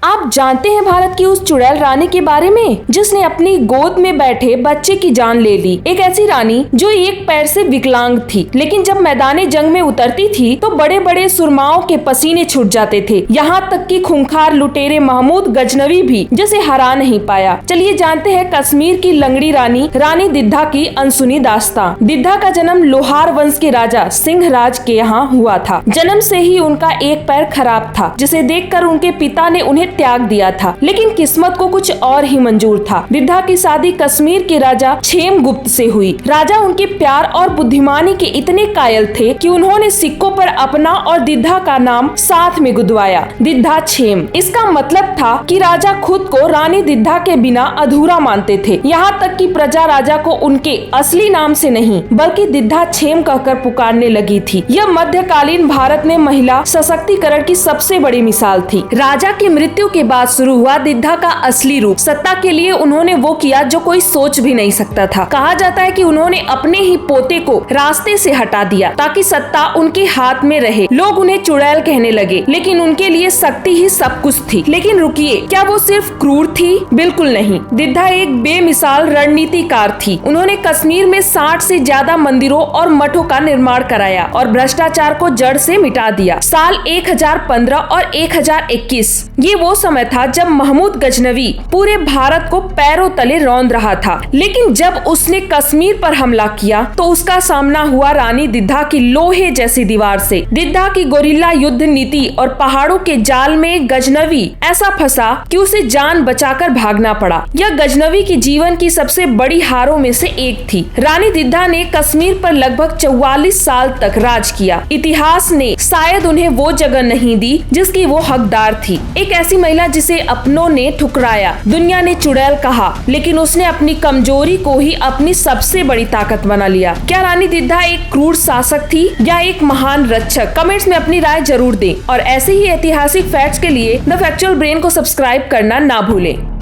आप जानते हैं भारत की उस चुड़ैल रानी के बारे में जिसने अपनी गोद में बैठे बच्चे की जान ले ली। एक ऐसी रानी जो एक पैर से विकलांग थी, लेकिन जब मैदाने जंग में उतरती थी तो बड़े बड़े सुरमाओं के पसीने छूट जाते थे। यहाँ तक कि खूंखार लुटेरे महमूद गजनवी भी जिसे हरा नहीं पाया। चलिए जानते हैं कश्मीर की लंगड़ी रानी रानी दिद्धा की अनसुनी दास्तां। दिद्धा का जन्म लोहार वंश के राजा सिंहराज के यहाँ हुआ था। जन्म से ही उनका एक पैर खराब था, जिसे देखकर उनके पिता ने उन्हें त्याग दिया था, लेकिन किस्मत को कुछ और ही मंजूर था। दिद्धा की शादी कश्मीर के राजा क्षेमगुप्त से हुई। राजा उनके प्यार और बुद्धिमानी के इतने कायल थे कि उन्होंने सिक्कों पर अपना और दिद्धा का नाम साथ में गुदवाया, दिद्धा क्षेम। इसका मतलब था कि राजा खुद को रानी दिद्धा के बिना अधूरा मानते थे। यहाँ तक कि प्रजा राजा को उनके असली नाम से नहीं बल्कि दिद्धा क्षेम कहकर पुकारने लगी थी। यह मध्यकालीन भारत में महिला सशक्तिकरण की सबसे बड़ी मिसाल थी। राजा की मृत्यु के बाद शुरू हुआ दिद्धा का असली रूप। सत्ता के लिए उन्होंने वो किया जो कोई सोच भी नहीं सकता था। कहा जाता है कि उन्होंने अपने ही पोते को रास्ते से हटा दिया ताकि सत्ता उनके हाथ में रहे। लोग उन्हें चुड़ैल कहने लगे, लेकिन उनके लिए शक्ति ही सब कुछ थी। लेकिन रुकिए, क्या वो सिर्फ क्रूर थी? बिल्कुल नहीं। दिद्धा एक बेमिसाल रणनीतिकार थी। उन्होंने कश्मीर में 60 से ज्यादा मंदिरों और मठों का निर्माण कराया और भ्रष्टाचार को जड़ से मिटा दिया। साल 1015 और 1021 ये वो समय था जब महमूद गजनवी पूरे भारत को पैरों तले रौंद रहा था। लेकिन जब उसने कश्मीर पर हमला किया तो उसका सामना हुआ रानी दिद्धा की लोहे जैसी दीवार से। दिद्धा की गोरिल्ला युद्ध नीति और पहाड़ों के जाल में गजनवी ऐसा फंसा कि उसे जान बचाकर भागना पड़ा। यह गजनवी की जीवन की सबसे बड़ी हारों में से एक थी। रानी दिद्धा ने कश्मीर पर लगभग 44 साल तक राज किया। इतिहास ने शायद उन्हें वो जगह नहीं दी जिसकी वो हकदार थी। एक ऐसी महिला जिसे अपनों ने ठुकराया, दुनिया ने चुड़ैल कहा, लेकिन उसने अपनी कमजोरी को ही अपनी सबसे बड़ी ताकत बना लिया। क्या रानी दिद्धा एक क्रूर शासक थी या एक महान रक्षक? कमेंट्स में अपनी राय जरूर दें और ऐसे ही ऐतिहासिक फैक्ट्स के लिए द फैक्चुअल ब्रेन को सब्सक्राइब करना ना भूलें।